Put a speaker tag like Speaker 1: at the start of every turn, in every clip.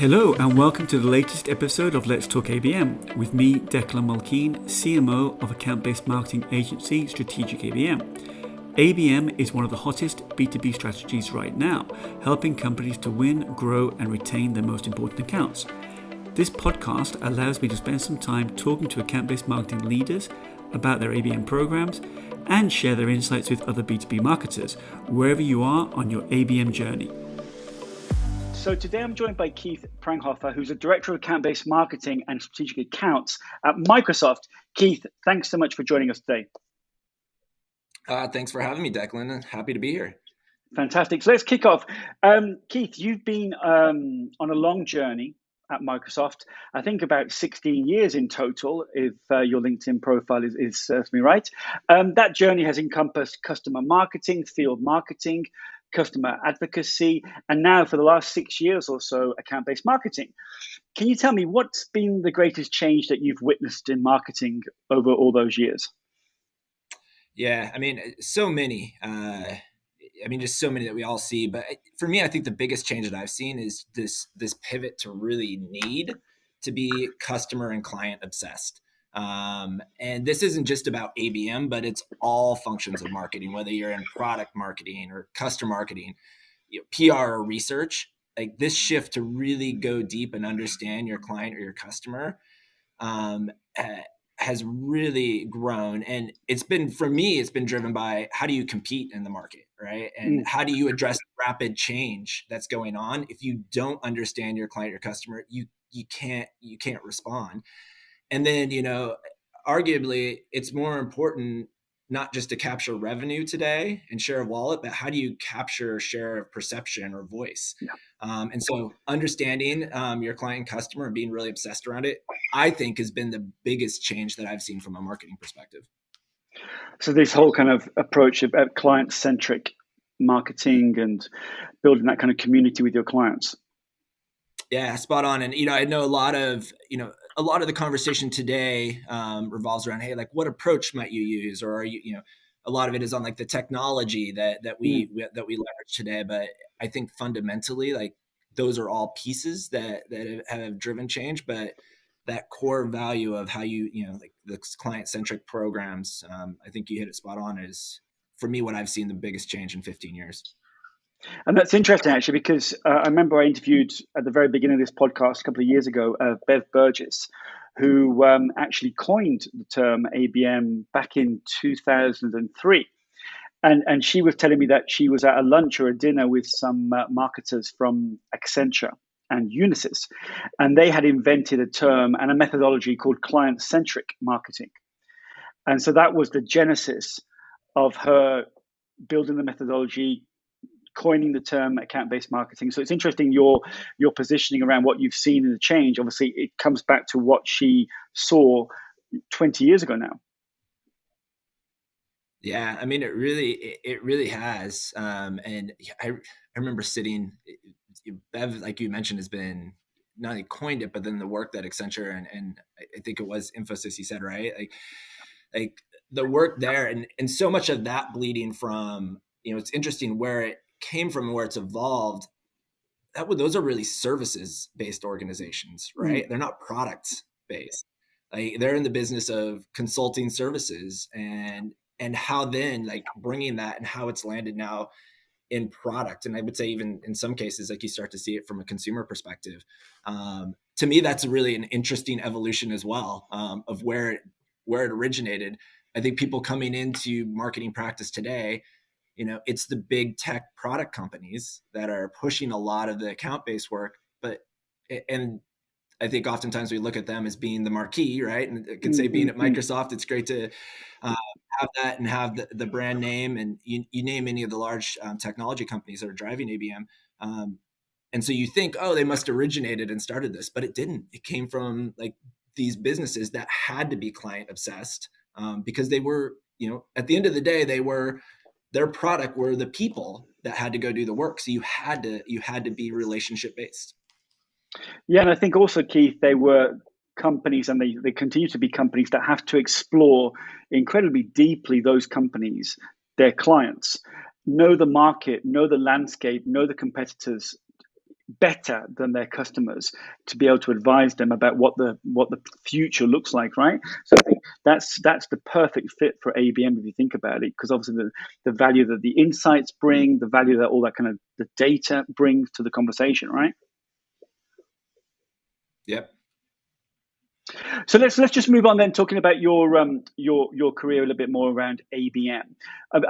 Speaker 1: Hello and welcome to the latest episode of Let's Talk ABM with me, Declan, CMO of account-based marketing agency Strategic ABM. ABM is one of the hottest B2B strategies right now, helping companies to win, grow and retain their most important accounts. This podcast allows me to spend some time talking to account-based marketing leaders about their ABM programs and share their insights with other B2B marketers, wherever you are on your ABM journey. So today I'm joined by Keith Pranghofer, who's a Director of Account-Based Marketing and Strategic Accounts at Microsoft. Keith, thanks so much for joining us today.
Speaker 2: Thanks for having me, Declan. Happy to be here.
Speaker 1: Fantastic. So let's kick off. Keith, you've been on a long journey at Microsoft, I think about 16 years in total, if your LinkedIn profile serves me right. That journey has encompassed customer marketing, field marketing, customer advocacy, and now for the last 6 years or so, account-based marketing. Can you tell me what's been the greatest change that you've witnessed in marketing over all those years?
Speaker 2: Yeah, so many. Just so many that we all see. But for me, I think the biggest change that I've seen is this pivot to really need to be customer and client obsessed. And this isn't just about ABM, but it's all functions of marketing, whether you're in product marketing or customer marketing, PR or research. Like this shift to really go deep and understand your client or your customer has really grown. And it's been driven by how do you compete in the market, right? And how do you address rapid change that's going on? If you don't understand your client or customer, you can't respond. And then, arguably it's more important not just to capture revenue today and share of wallet, but how do you capture share of perception or voice? Yeah. And so understanding your client and customer and being really obsessed around it, I think has been the biggest change that I've seen from a marketing perspective.
Speaker 1: So this whole kind of approach of client-centric marketing and building that kind of community with your clients.
Speaker 2: Yeah, spot on. And, I know a lot of the conversation today revolves around, hey, like what approach might you use? Or are you, a lot of it is on like the technology that we leverage today. But I think fundamentally, like those are all pieces that have driven change. But that core value of how like the client-centric programs, I think you hit it spot on, is for me what I've seen the biggest change in 15 years.
Speaker 1: And that's interesting, actually, because I remember I interviewed at the very beginning of this podcast a couple of years ago, Bev Burgess, who actually coined the term ABM back in 2003. And she was telling me that she was at a lunch or a dinner with some marketers from Accenture and Unisys, and they had invented a term and a methodology called client-centric marketing. And so that was the genesis of her building the methodology, coining the term account-based marketing. So it's interesting your positioning around what you've seen in the change. Obviously, it comes back to what she saw 20 years ago now.
Speaker 2: Yeah, it really has. And I remember sitting. Bev, like you mentioned, has been not only coined it, but then the work that Accenture and I think it was Infosys, you said, right? Like the work there, and so much of that bleeding from, it's interesting where it came from, where it's evolved. Those are really services based organizations, right? They're not products based. Like they're in the business of consulting services and how then like bringing that and how it's landed now in product. And I would say even in some cases, like you start to see it from a consumer perspective. To me, that's really an interesting evolution as well, of where it originated. I think people coming into marketing practice today, it's the big tech product companies that are pushing a lot of the account-based work, and I think oftentimes we look at them as being the marquee, right? And I can say being at Microsoft, it's great to have that and have the brand name, and you name any of the large technology companies that are driving ABM. And so you think, oh, they must have originated and started this, but it didn't. It came from like these businesses that had to be client obsessed because they were, at the end of the day, their product were the people that had to go do the work. So you had to be relationship based.
Speaker 1: Yeah, and I think also, Keith, they were companies, and they continue to be companies that have to explore incredibly deeply those companies, their clients, know the market, know the landscape, know the competitors better than their customers to be able to advise them about what the future looks like, right? So I think that's the perfect fit for ABM if you think about it, because obviously the value that the insights bring, the value that all that kind of the data brings to the conversation, right?
Speaker 2: Yep.
Speaker 1: So let's just move on then, talking about your career a little bit more around ABM.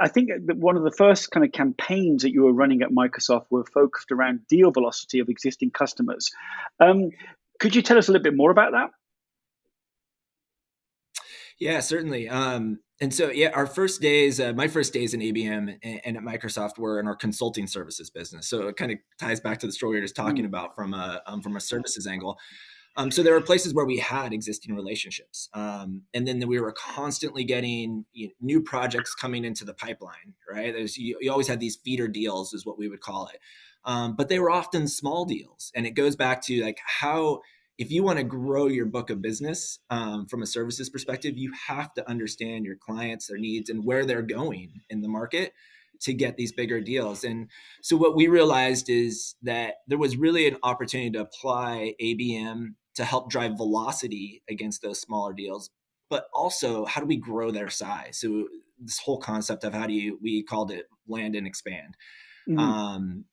Speaker 1: I think that one of the first kind of campaigns that you were running at Microsoft were focused around deal velocity of existing customers. Could you tell us a little bit more about that?
Speaker 2: Yeah, certainly. And so, yeah, our first days, my first days in ABM and at Microsoft were in our consulting services business. So it kind of ties back to the story we were just talking about from a services angle. So there were places where we had existing relationships, and then we were constantly getting new projects coming into the pipeline. Right, you always had these feeder deals, is what we would call it, but they were often small deals, and it goes back to like how if you want to grow your book of business from a services perspective, you have to understand your clients, their needs, and where they're going in the market to get these bigger deals. And so what we realized is that there was really an opportunity to apply ABM to help drive velocity against those smaller deals, but also how do we grow their size? So this whole concept of we called it land and expand.
Speaker 1: Mm,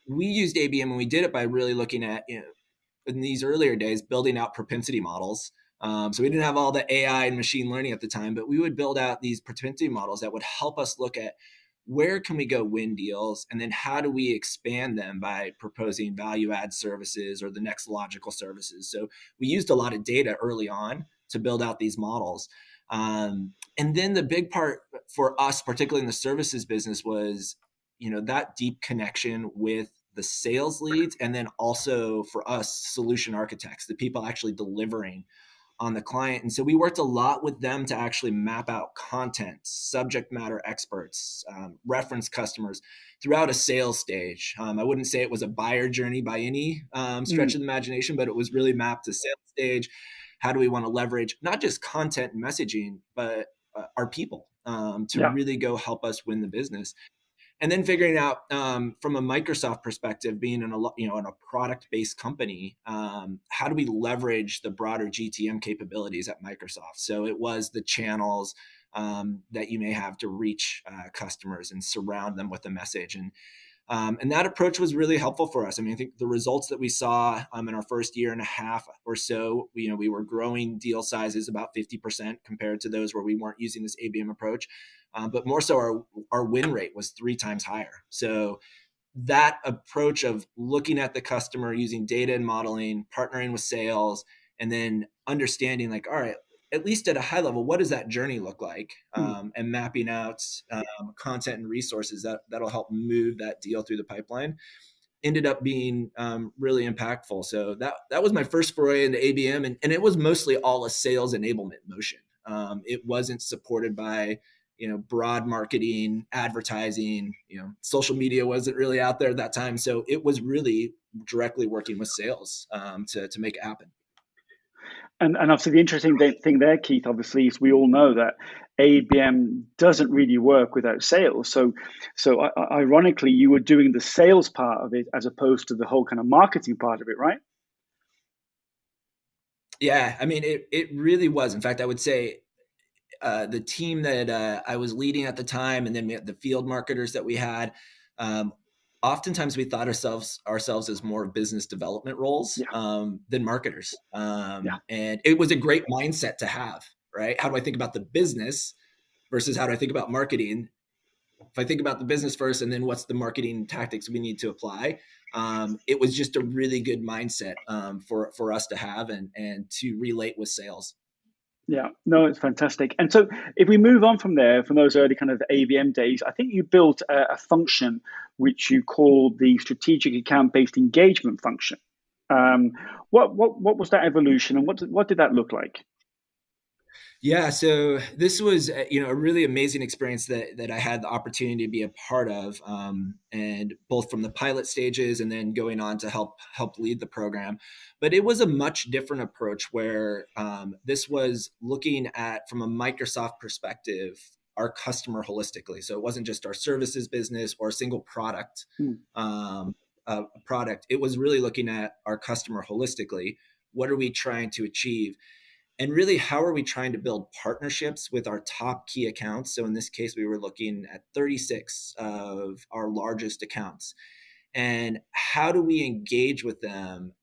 Speaker 2: We used ABM and we did it by really looking at, in these earlier days, building out propensity models. So we didn't have all the AI and machine learning at the time, but we would build out these propensity models that would help us look at where can we go win deals, and then how do we expand them by proposing value add services or the next logical services. So we used a lot of data early on to build out these models. And then the big part for us, particularly in the services business, was that deep connection with the sales leads, and then also for us solution architects, the people actually delivering on the client. And so we worked a lot with them to actually map out content, subject matter experts, reference customers throughout a sales stage. I wouldn't say it was a buyer journey by any stretch
Speaker 1: mm,
Speaker 2: of the imagination, but it was really mapped to sales stage. How do we want to leverage not just content and messaging, but our people to
Speaker 1: yeah.
Speaker 2: really go help us win the business? And then figuring out from a Microsoft perspective, being in a product based company, how do we leverage the broader GTM capabilities at Microsoft? So it was the channels that you may have to reach customers and surround them with a message. And that approach was really helpful for us. I mean, I think the results that we saw in our first year and a half or so, we were growing deal sizes about 50% compared to those where we weren't using this ABM approach. But more so, our win rate was 3 times higher. So that approach of looking at the customer, using data and modeling, partnering with sales, and then understanding like, all right, at least at a high level, what does that journey look like?
Speaker 1: Mm.
Speaker 2: And mapping out content and resources that'll help move that deal through the pipeline ended up being really impactful. So that was my first foray into ABM, and it was mostly all a sales enablement motion. It wasn't supported by broad marketing, advertising. Social media wasn't really out there at that time, so it was really directly working with sales to make it happen.
Speaker 1: And obviously the interesting thing there, Keith, obviously, is we all know that ABM doesn't really work without sales. So ironically, you were doing the sales part of it as opposed to the whole kind of marketing part of it, right?
Speaker 2: Yeah, I mean, it really was. In fact, I would say the team that I was leading at the time, and then we had the field marketers that we had. Um, Oftentimes, we thought ourselves as more business development roles
Speaker 1: Yeah,
Speaker 2: than marketers,
Speaker 1: yeah,
Speaker 2: and it was a great mindset to have. Right? How do I think about the business versus how do I think about marketing? If I think about the business first, and then what's the marketing tactics we need to apply, it was just a really good mindset for us to have and to relate with sales.
Speaker 1: yeah. No, it's fantastic. And so if we move on from there, from those early kind of ABM days, I think you built a function which you called the strategic account-based engagement function. Um, what was that evolution, and what did that look like?
Speaker 2: Yeah, so this was a really amazing experience that I had the opportunity to be a part of, and both from the pilot stages and then going on to help lead the program. But it was a much different approach where this was looking at from a Microsoft perspective our customer holistically. So it wasn't just our services business or a single product.
Speaker 1: Mm,
Speaker 2: Um, a product. It was really looking at our customer holistically. What are we trying to achieve? And really, how are we trying to build partnerships with our top key accounts? So in this case, we were looking at 36 of our largest accounts. And how do we engage with them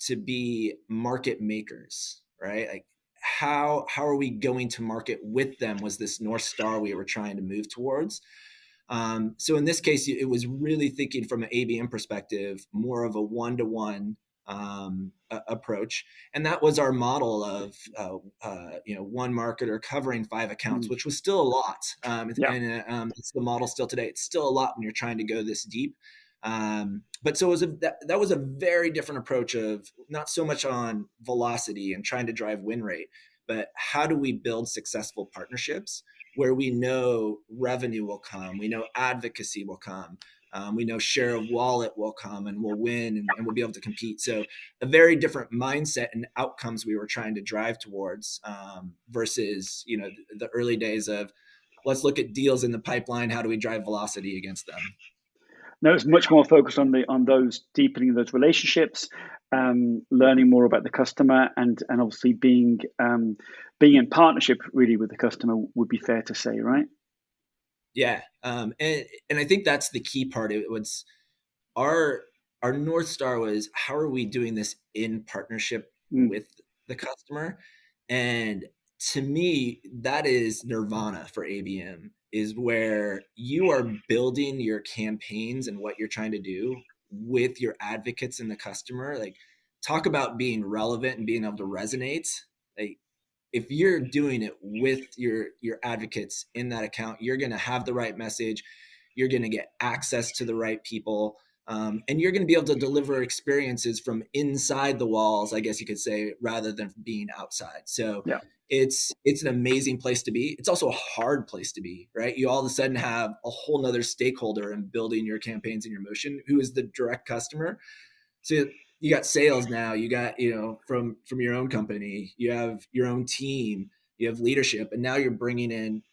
Speaker 2: to be market makers, right? Like how are we going to market with them was this North Star we were trying to move towards. So in this case, it was really thinking from an ABM perspective, more of a one-to-one approach, and that was our model of one marketer covering 5 accounts,
Speaker 1: Mm.
Speaker 2: which was still a lot,
Speaker 1: Yeah.
Speaker 2: and it's the model still today. It's still a lot when you're trying to go this deep. But so it was that was a very different approach of not so much on velocity and trying to drive win rate, but how do we build successful partnerships where we know revenue will come, we know advocacy will come, we know share of wallet will come, and we'll win, and we'll be able to compete. So a very different mindset and outcomes we were trying to drive towards, versus the early days of let's look at deals in the pipeline. How do we drive velocity against them?
Speaker 1: No, it's much more focused on those deepening those relationships, learning more about the customer, and obviously being in partnership really with the customer would be fair to say, right?
Speaker 2: Yeah, and I think that's the key part. It was our our North Star was how are we doing this in partnership
Speaker 1: Mm.
Speaker 2: with the customer? And to me, that is nirvana for ABM, is where you are building your campaigns and what you're trying to do with your advocates and the customer. Like, talk about being relevant and being able to resonate. Like, if you're doing it with your advocates in that account, you're going to have the right message, you're going to get access to the right people, and you're going to be able to deliver experiences from inside the walls, I guess you could say, rather than being outside. So
Speaker 1: Yeah.
Speaker 2: it's an amazing place to be. It's also a hard place to be, right? You all of a sudden have a whole nother stakeholder in building your campaigns and your motion, who is the direct customer. So you got sales now, you got, from your own company, you have your own team, you have leadership, and now you're bringing in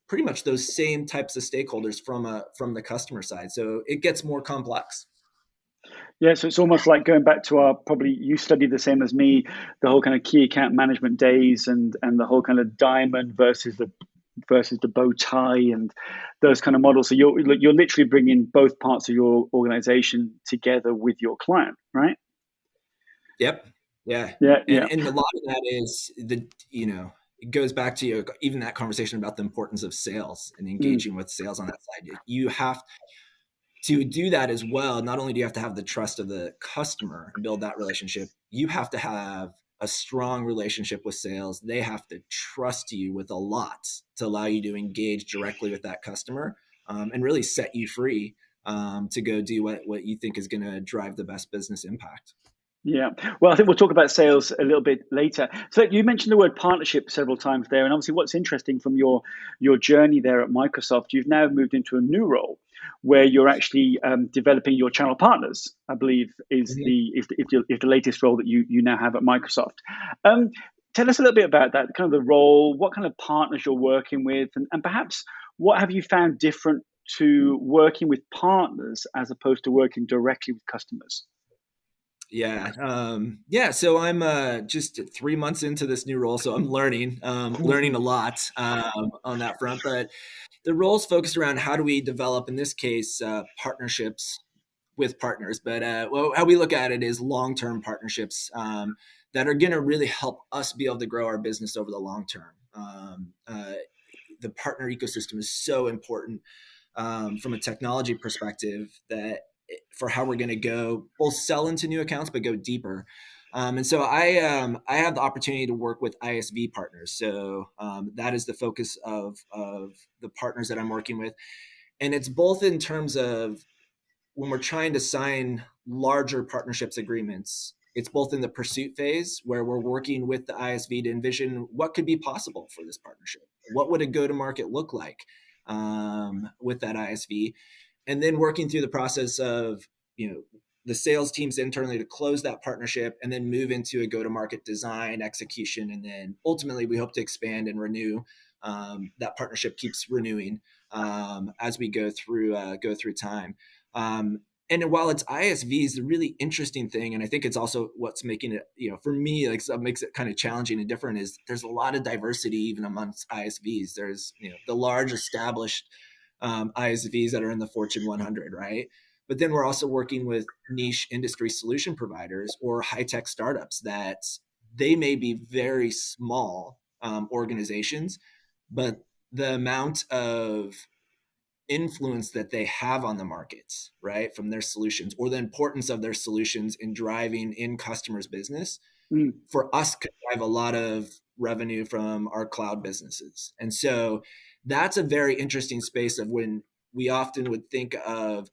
Speaker 2: pretty much those same types of stakeholders from the customer side. So it gets more complex.
Speaker 1: Yeah, so it's almost like going back to our, probably you studied the same as me, the whole kind of key account management days, and the whole kind of diamond versus the bow tie and those kind of models. So you're literally bringing both parts of your organization together with your client, right?
Speaker 2: Yep. Yeah.
Speaker 1: Yeah,
Speaker 2: And
Speaker 1: yeah.
Speaker 2: and a lot of that is it goes back to even that conversation about the importance of sales and
Speaker 1: Mm.
Speaker 2: engaging with sales on that side. You have to do that as well. Not only do you have to have the trust of the customer and build that relationship, you have to have a strong relationship with sales. They have to trust you with a lot to allow you to engage directly with that customer, and really set you free, to go do what you think is going to drive the best business impact.
Speaker 1: Yeah. Well, I think we'll talk about sales a little bit later. So you mentioned the word partnership several times there, and obviously, what's interesting from your journey there at Microsoft, you've now moved into a new role where you're actually developing your channel partners. I believe is the latest role that you now have at Microsoft. Um, Tell us a little bit about that, kind of the role, what kind of partners you're working with, and perhaps what have you found different to working with partners as opposed to working directly with customers?
Speaker 2: Yeah. Yeah. So I'm just 3 months into this new role. So I'm learning a lot on that front. But the role's focused around how do we develop, in this case, partnerships with partners. But well, how we look at it is long-term partnerships, that are going to really help us be able to grow our business over the long term. The partner ecosystem is so important, from a technology perspective, that for how we're going to go both sell into new accounts but go deeper. And so I have the opportunity to work with ISV partners. So that is the focus of the partners that I'm working with, and it's both in terms of when we're trying to sign larger partnerships agreements. It's both in the pursuit phase where we're working with the ISV to envision what could be possible for this partnership. What would a go to market look like, with that ISV? And then working through the process of, the sales teams internally to close that partnership and then move into a go to market design execution. And then ultimately we hope to expand and renew. That partnership keeps renewing, as we go through time. And while it's ISVs, the really interesting thing, and I think it's also what's making it, for me, like what makes it kind of challenging and different is there's a lot of diversity even amongst ISVs. There's, the large established ISVs that are in the Fortune 100, right? But then we're also working with niche industry solution providers or high-tech startups that they may be very small organizations, but the amount of influence that they have on the markets, right, from their solutions, or the importance of their solutions in driving in customers' business,
Speaker 1: Mm,
Speaker 2: for us could drive a lot of revenue from our cloud businesses. And so that's a very interesting space of when we often would think of,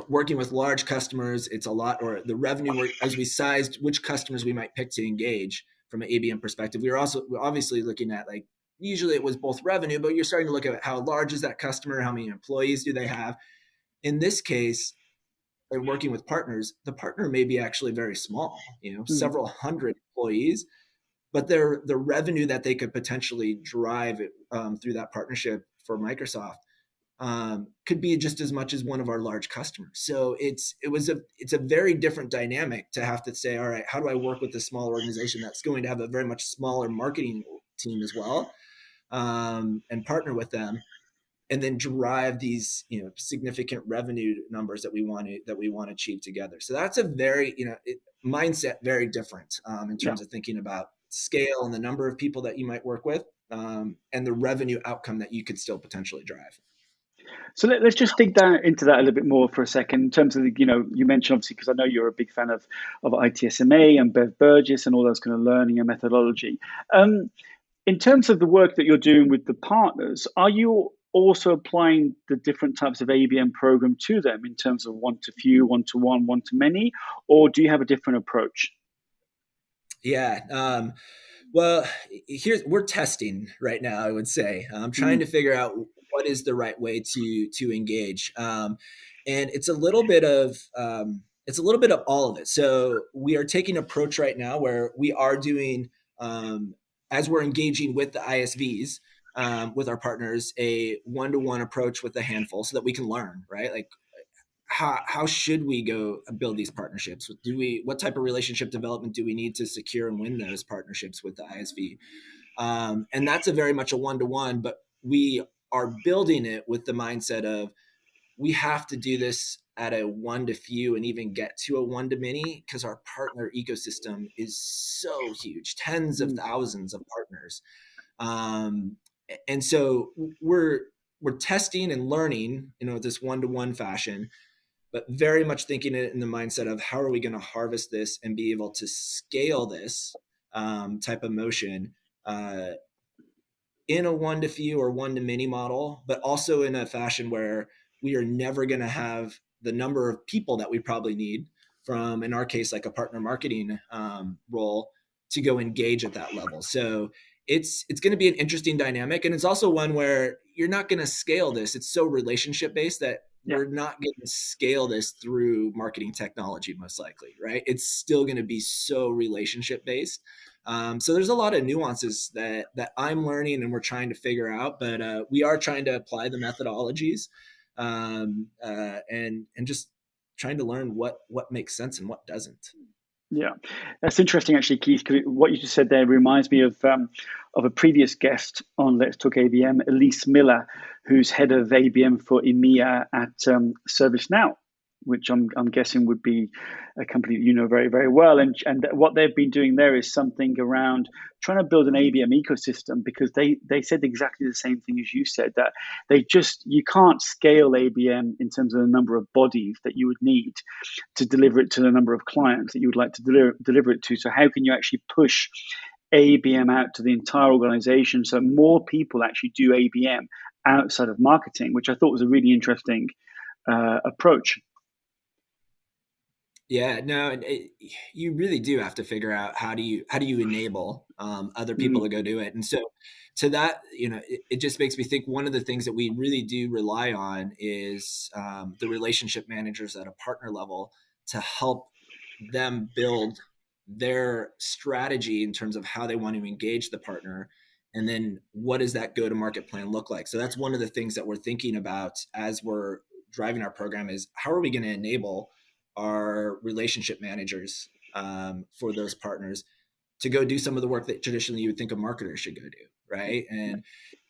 Speaker 2: working with large customers, it's a lot, or the revenue as we sized which customers we might pick to engage from an ABM perspective. We're obviously looking at, like, usually it was both revenue, but you're starting to look at how large is that customer, how many employees do they have. In this case, and working with partners, the partner may be actually very small,
Speaker 1: mm,
Speaker 2: several hundred employees, but the revenue that they could potentially drive through that partnership for Microsoft could be just as much as one of our large customers. So it's a very different dynamic to have to say, all right, how do I work with a small organization that's going to have a very much smaller marketing team as well, and partner with them, and then drive these significant revenue numbers that we want to achieve together. So that's a very mindset very different in
Speaker 1: yeah.
Speaker 2: terms of thinking about scale and the number of people that you might work with, and the revenue outcome that you could still potentially drive.
Speaker 1: So let's just dig down into that a little bit more for a second in terms of the, you mentioned obviously, because I know you're a big fan of ITSMA and Bev Burgess and all those kind of learning and methodology. Um, in terms of the work that you're doing with the partners, are you also applying the different types of ABM program to them in terms of one to few, one to one to many, or do you have a different approach?
Speaker 2: Yeah. Well, we're testing right now, I would say. I'm trying
Speaker 1: Mm,
Speaker 2: to figure out what is the right way to engage. And it's a little bit of all of it. So we are taking an approach right now where we are doing, as we're engaging with the ISVs, with our partners, a one-to-one approach with a handful so that we can learn, right? Like, how should we go build these partnerships? What type of relationship development do we need to secure and win those partnerships with the ISV? And that's a very much a one-to-one, but we are building it with the mindset of we have to do this at a one to few and even get to a one to many, because our partner ecosystem is so huge, tens of
Speaker 1: mm,
Speaker 2: thousands of partners. Um, and so we're testing and learning, this one-to-one fashion, but very much thinking it in the mindset of how are we going to harvest this and be able to scale this type of motion, uh, in a one to few or one to many model, but also in a fashion where we are never going to have the number of people that we probably need from, in our case, like a partner marketing role, to go engage at that level. So it's going to be an interesting dynamic, and it's also one where you're not going to scale this. It's so relationship based that
Speaker 1: yeah.
Speaker 2: we're not going to scale this through marketing technology, most likely, right? It's still going to be so relationship based. So there's a lot of nuances that I'm learning and we're trying to figure out, but we are trying to apply the methodologies, and just trying to learn what makes sense and what doesn't.
Speaker 1: Yeah, that's interesting, actually, Keith. Because what you just said there reminds me of a previous guest on Let's Talk ABM, Elise Miller, who's head of ABM for EMEA at ServiceNow, which I'm guessing would be a company that you know very very well. And what they've been doing there is something around trying to build an ABM ecosystem, because they said exactly the same thing as you said, that you can't scale ABM in terms of the number of bodies that you would need to deliver it to the number of clients that you would like to deliver it to. So how can you actually push ABM out to the entire organization so more people actually do ABM outside of marketing, which I thought was a really interesting approach.
Speaker 2: Yeah, no, you really do have to figure out how do you enable other people
Speaker 1: Mm,
Speaker 2: to go do it. And so to that, it just makes me think one of the things that we really do rely on is the relationship managers at a partner level to help them build their strategy in terms of how they want to engage the partner, and then what does that go to market plan look like. So that's one of the things that we're thinking about as we're driving our program is how are we going to enable our relationship managers for those partners to go do some of the work that traditionally you would think a marketer should go do, right?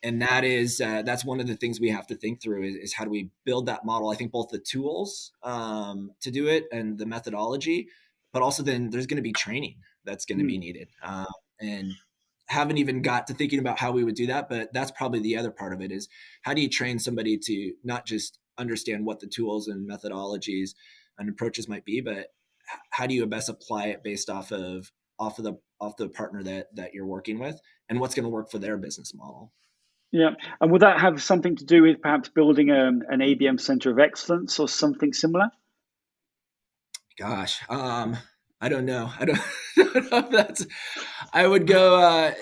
Speaker 2: And that is that's one of the things we have to think through is how do we build that model? I think both the tools to do it and the methodology, but also then there's going to be training that's going to be needed. And haven't even got to thinking about how we would do that, but that's probably the other part of it is how do you train somebody to not just understand what the tools and methodologies and approaches might be, but how do you best apply it based off the partner that you're working with and what's going to work for their business model.
Speaker 1: Yeah. And would that have something to do with perhaps building an ABM center of excellence or something similar?
Speaker 2: Gosh, I don't know. I don't, don't know if that's, I would go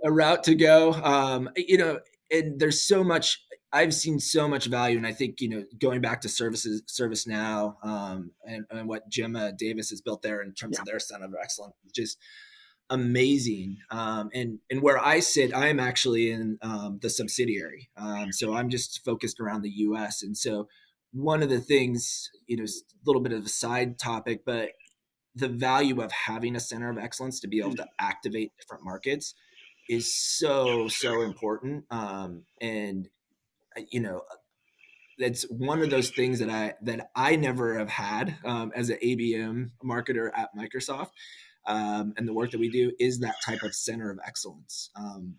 Speaker 2: a route to go, and there's so much, I've seen so much value. And I think, going back to ServiceNow and what Jim Davis has built there in terms of their center of excellence, just amazing. And where I sit, I am actually in the subsidiary. So I'm just focused around the US. And so one of the things, a little bit of a side topic, but the value of having a center of excellence to be able to activate different markets is so, so important. And, that's one of those things that I never have had as an ABM marketer at Microsoft. And the work that we do is that type of center of excellence.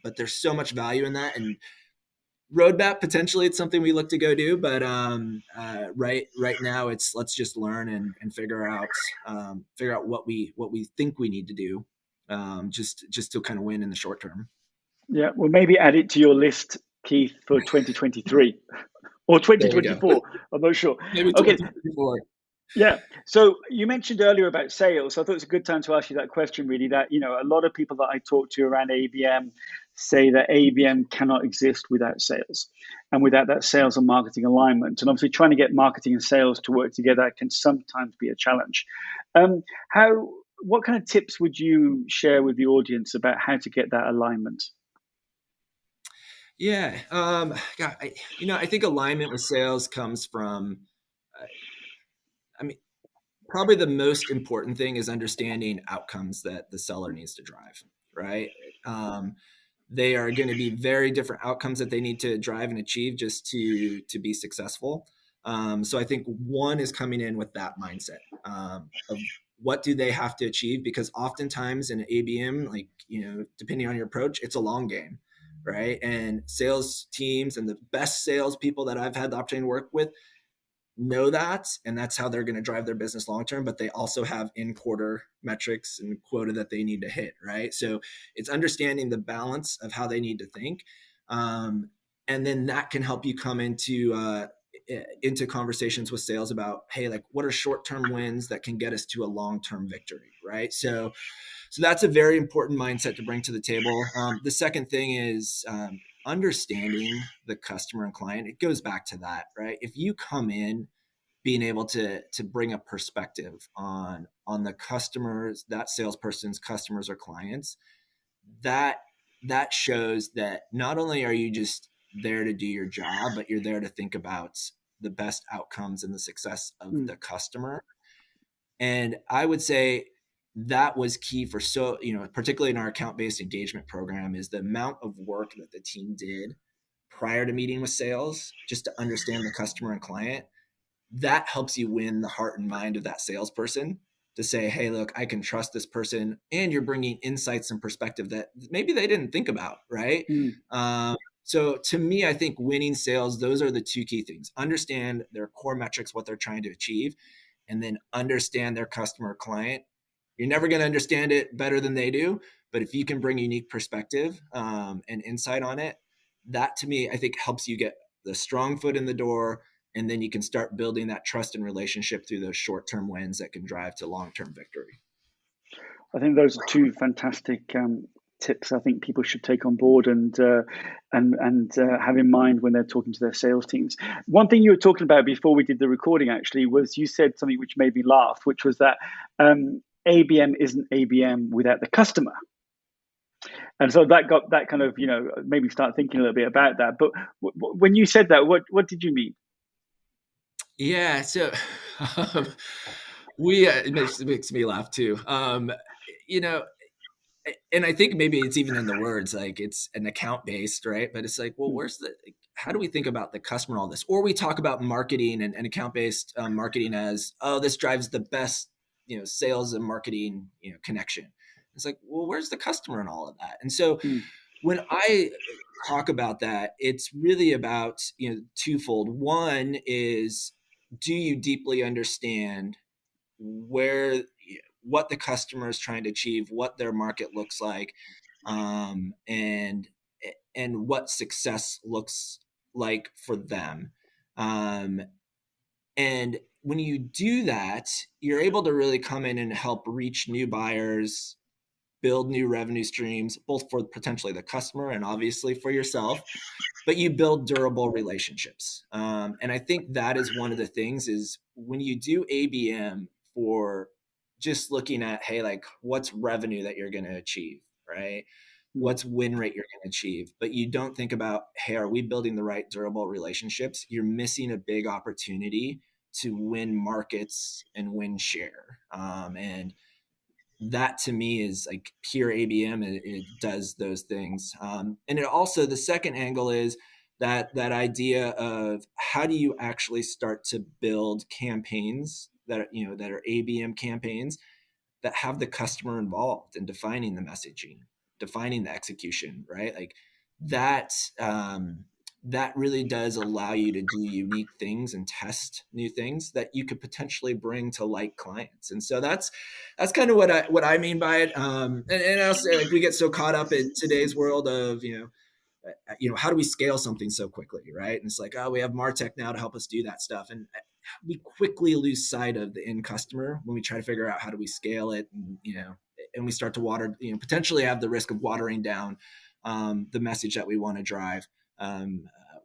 Speaker 2: But there's so much value in that, and roadmap potentially it's something we look to go do. But right now it's let's just learn and figure out what we think we need to do, just to kind of win in the short term.
Speaker 1: Yeah, well, maybe add it to your list, Keith, for 2023 or 2024. I'm not sure.
Speaker 2: Maybe 2024.
Speaker 1: Yeah. So you mentioned earlier about sales. So I thought it's a good time to ask you that question, really, that, a lot of people that I talk to around ABM say that ABM cannot exist without sales and without that sales and marketing alignment. And obviously trying to get marketing and sales to work together can sometimes be a challenge. What kind of tips would you share with the audience about how to get that alignment?
Speaker 2: Yeah. God, I think alignment with sales comes from, probably the most important thing is understanding outcomes that the seller needs to drive, right? They are going to be very different outcomes that they need to drive and achieve just to be successful. So I think one is coming in with that mindset of what do they have to achieve? Because oftentimes in ABM, depending on your approach, it's a long game, right? And sales teams and the best salespeople that I've had the opportunity to work with know that, and that's how they're going to drive their business long term. But they also have in quarter metrics and quota that they need to hit, right? So it's understanding the balance of how they need to think, and then that can help you come into conversations with sales about, hey, what are short term wins that can get us to a long term victory, right? So that's a very important mindset to bring to the table. The second thing is understanding the customer and client. It goes back to that, right? If you come in being able to bring a perspective on the customers, that salesperson's customers or clients, that shows that not only are you just there to do your job, but you're there to think about the best outcomes and the success of the customer. And I would say that was key for particularly in our account-based engagement program, is the amount of work that the team did prior to meeting with sales, just to understand the customer and client. That helps you win the heart and mind of that salesperson to say, hey, look, I can trust this person. And you're bringing insights and perspective that maybe they didn't think about, right? So to me, I think winning sales, those are the two key things. Understand their core metrics, what they're trying to achieve, and then understand their customer client. You're never going to understand it better than they do. But if you can bring unique perspective and insight on it, that to me, I think helps you get the strong foot in the door. And then you can start building that trust and relationship through those short-term wins that can drive to long-term victory.
Speaker 1: I think those are two fantastic tips I think people should take on board and have in mind when they're talking to their sales teams. One thing you were talking about before we did the recording actually was you said something which made me laugh, which was that ABM isn't ABM without the customer. And so that kind of, made me start thinking a little bit about that. But when you said that, what did you mean?
Speaker 2: Yeah. So um, we it makes me laugh too. You know, and I think maybe it's even in the words, like it's an account based, right? But it's like, well,
Speaker 1: Mm,
Speaker 2: where's the, like, how do we think about the customer, all this? Or we talk about marketing and account based marketing as, oh, this drives the best, sales and marketing, connection. It's like, well, where's the customer in all of that? And so
Speaker 1: mm,
Speaker 2: when I talk about that, it's really about, twofold. One is, do you deeply understand where what the customer is trying to achieve, what their market looks like, and what success looks like for them. Um, and when you do that, you're able to really come in and help reach new buyers, build new revenue streams, both for potentially the customer and obviously for yourself, but you build durable relationships. And I think that is one of the things is when you do ABM for just looking at, hey, like what's revenue that you're going to achieve, right?
Speaker 1: mm.
Speaker 2: What's win rate you're going to achieve, but you don't think about, hey, are we building the right durable relationships? You're missing a big opportunity to win markets and win share. And that to me is like pure ABM. It does those things. And it also, the second angle is that idea of how do you actually start to build campaigns that are ABM campaigns that have the customer involved in defining the messaging, defining the execution, right? Like that, that really does allow you to do unique things and test new things that you could potentially bring to like clients. And so that's kind of what I mean by it. And I'll say, like, we get so caught up in today's world of, how do we scale something so quickly, right? And it's like, oh, we have Martech now to help us do that stuff. And we quickly lose sight of the end customer when we try to figure out how do we scale it, and we start to potentially have the risk of watering down the message that we want to drive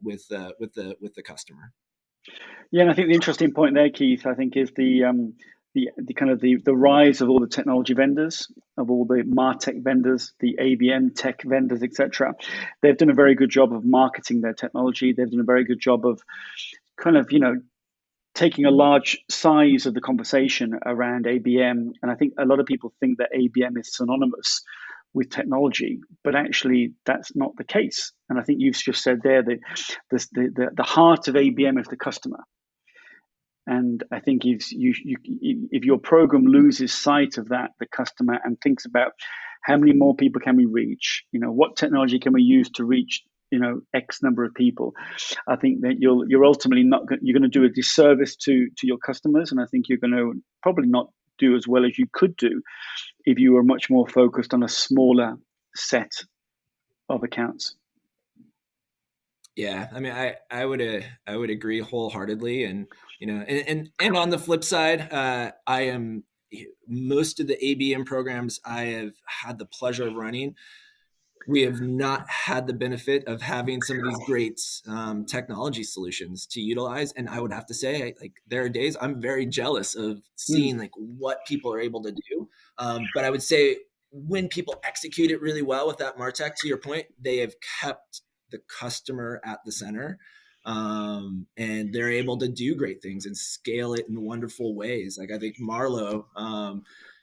Speaker 2: with the customer.
Speaker 1: Yeah, and I think the interesting point there, Keith, I think is the kind of the rise of all the technology vendors, of all the MarTech vendors, the ABM tech vendors, etc. They've done a very good job of marketing their technology. They've done a very good job of kind of taking a large size of the conversation around ABM. And I think a lot of people think that ABM is synonymous with technology, but actually that's not the case. And I think you've just said there that the heart of ABM is the customer. And I think if your program loses sight of that, the customer, and thinks about how many more people can we reach, what technology can we use to reach, X number of people, I think that you're ultimately not you're going to do a disservice to your customers, and I think you're going to probably not do as well as you could do if you were much more focused on a smaller set of accounts.
Speaker 2: Yeah, I mean, I would agree wholeheartedly, and and on the flip side, I am most of the ABM programs I have had the pleasure of running, we have not had the benefit of having some of these great technology solutions to utilize. And I would have to say, like, there are days I'm very jealous of
Speaker 1: Mm,
Speaker 2: seeing like what people are able to do. But I would say when people execute it really well with that Martech, to your point, they have kept the customer at the center. And they're able to do great things and scale it in wonderful ways. Like I think Marlo,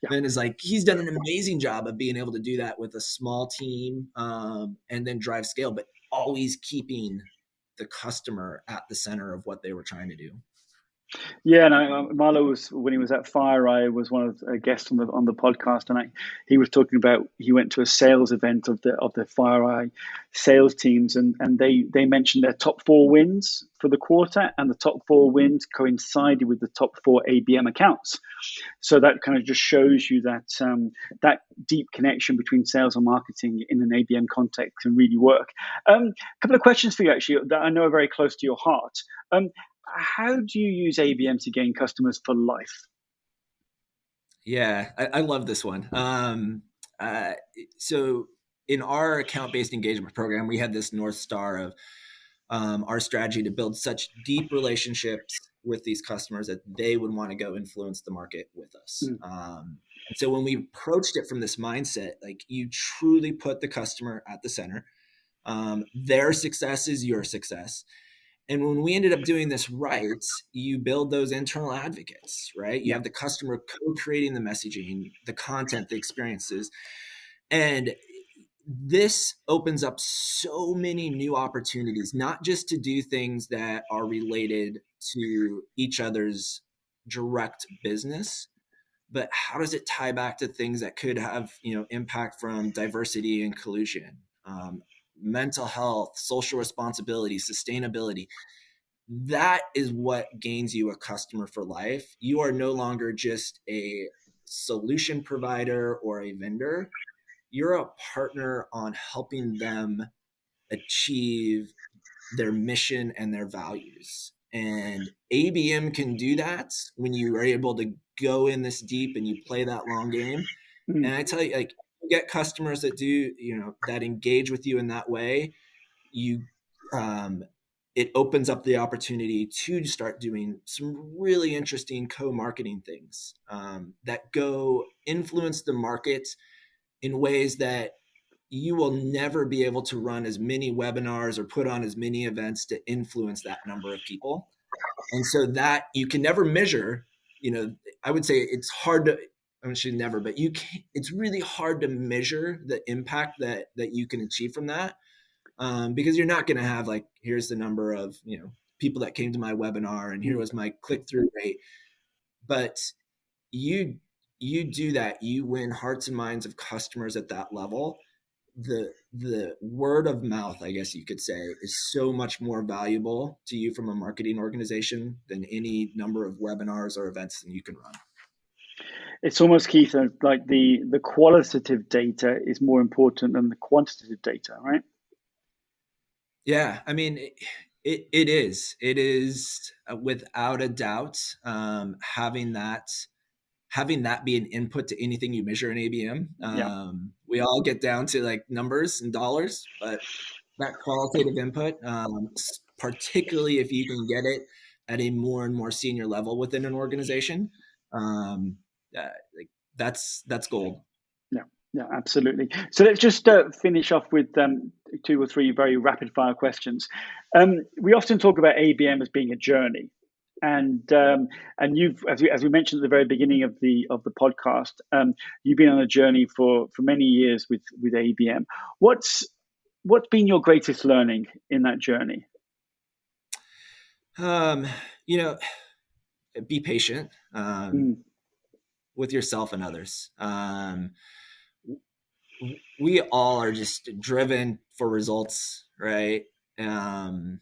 Speaker 1: yeah.
Speaker 2: Ben is like, he's done an amazing job of being able to do that with a small team, and then drive scale, but always keeping the customer at the center of what they were trying to do.
Speaker 1: Yeah, and Marlo was when he was at FireEye was one of the guests on the podcast, and he was talking about he went to a sales event of the FireEye sales teams, and they mentioned their top four wins for the quarter, and the top four wins coincided with the top four ABM accounts. So that kind of just shows you that that deep connection between sales and marketing in an ABM context can really work. A couple of questions for you actually that I know are very close to your heart. How do you use ABM to gain customers for life?
Speaker 2: Yeah, I love this one. Uh, so in our account-based engagement program, we had this North Star of our strategy to build such deep relationships with these customers that they would want to go influence the market with us.
Speaker 1: Mm,
Speaker 2: And so when we approached it from this mindset, like you truly put the customer at the center, their success is your success. And when we ended up doing this right, you build those internal advocates, right? You
Speaker 1: Yeah.
Speaker 2: have the customer co-creating the messaging, the content, the experiences. And this opens up so many new opportunities, not just to do things that are related to each other's direct business, but how does it tie back to things that could have, impact from diversity and inclusion, mental health, social responsibility, sustainability? That is what gains you a customer for life. You are no longer just a solution provider or a vendor. You're a partner on helping them achieve their mission and their values. And ABM can do that when you are able to go in this deep and you play that long game.
Speaker 1: Mm.
Speaker 2: And I tell you, like, you get customers that do, that engage with you in that way. You, it opens up the opportunity to start doing some really interesting co-marketing things that go influence the market in ways that you will never be able to run as many webinars or put on as many events to influence that number of people. And so that you can never measure, I would say it's hard to, I should never, but it's really hard to measure the impact that you can achieve from that. Because you're not going to have like, here's the number of, people that came to my webinar and here was my click-through rate. But you, you do that, you win hearts and minds of customers at that level. The word of mouth, I guess you could say, is so much more valuable to you from a marketing organization than any number of webinars or events that you can run.
Speaker 1: It's almost, Keith, like the qualitative data is more important than the quantitative data, right?
Speaker 2: Yeah, I mean, it is without a doubt, having that be an input to anything you measure in ABM.
Speaker 1: Yeah.
Speaker 2: We all get down to like numbers and dollars, but that qualitative input, particularly if you can get it at a more and more senior level within an organization, like that's gold.
Speaker 1: Yeah, yeah, absolutely. So let's just finish off with two or three very rapid fire questions. We often talk about ABM as being a journey, and you've, as we mentioned at the very beginning of the podcast, you've been on a journey for many years with ABM. What's been your greatest learning in that journey?
Speaker 2: Um, you know, be patient
Speaker 1: Mm.
Speaker 2: with yourself and others. We all are just driven for results, right? Um,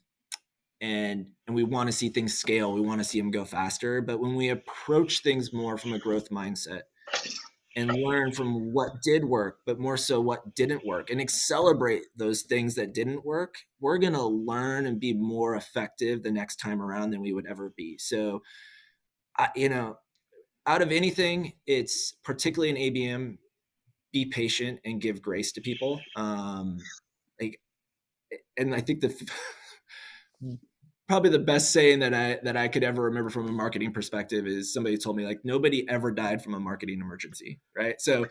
Speaker 2: and we want to see things scale. We want to see them go faster. But when we approach things more from a growth mindset and learn from what did work, but more so what didn't work, and celebrate those things that didn't work, we're going to learn and be more effective the next time around than we would ever be. So, out of anything, it's particularly in ABM, be patient and give grace to people. Like, and I think probably the best saying that I could ever remember from a marketing perspective is somebody told me, like, nobody ever died from a marketing emergency, right? So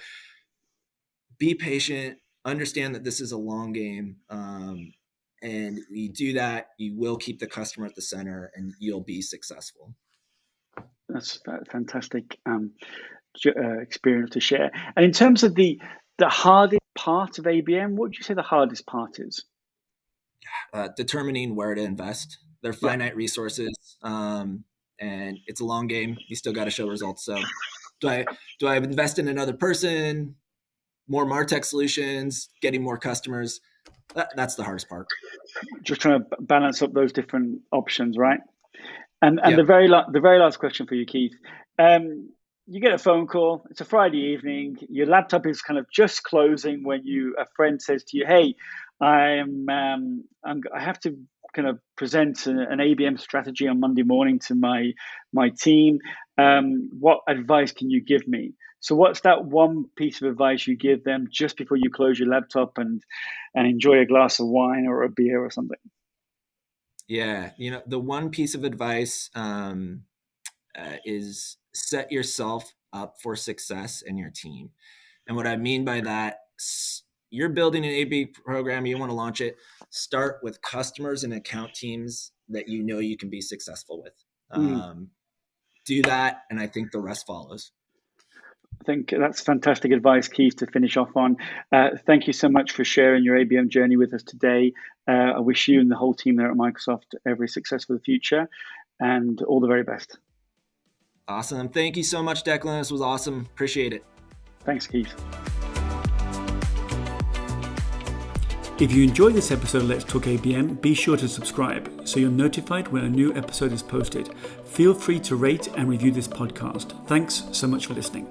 Speaker 2: be patient, understand that this is a long game, and you do that, you will keep the customer at the center, and you'll be successful.
Speaker 1: That's a fantastic experience to share. And in terms of the hardest part of ABM, what would you say the hardest part is?
Speaker 2: Determining where to invest. They're
Speaker 1: Yeah.
Speaker 2: finite resources, and it's a long game. You still got to show results. So, do I invest in another person, more Martech solutions, getting more customers? That's the hardest part.
Speaker 1: Just trying to balance up those different options, right? And
Speaker 2: Yep.
Speaker 1: the very last question for you, Keith. You get a phone call. It's a Friday evening. Your laptop is kind of just closing when a friend says to you, "Hey, I have to kind of present an ABM strategy on Monday morning to my team. What advice can you give me?" So, what's that one piece of advice you give them just before you close your laptop and enjoy a glass of wine or a beer or something?
Speaker 2: Yeah. The one piece of advice is set yourself up for success and your team. And what I mean by that, you're building an AB program, you want to launch it, start with customers and account teams that you know you can be successful with. Do that, and I think the rest follows.
Speaker 1: I think that's fantastic advice, Keith, to finish off on. Thank you so much for sharing your ABM journey with us today. I wish you and the whole team there at Microsoft every success for the future, and all the very best.
Speaker 2: Awesome. Thank you so much, Declan. This was awesome. Appreciate it.
Speaker 1: Thanks, Keith.
Speaker 3: If you enjoyed this episode of Let's Talk ABM, be sure to subscribe so you're notified when a new episode is posted. Feel free to rate and review this podcast. Thanks so much for listening.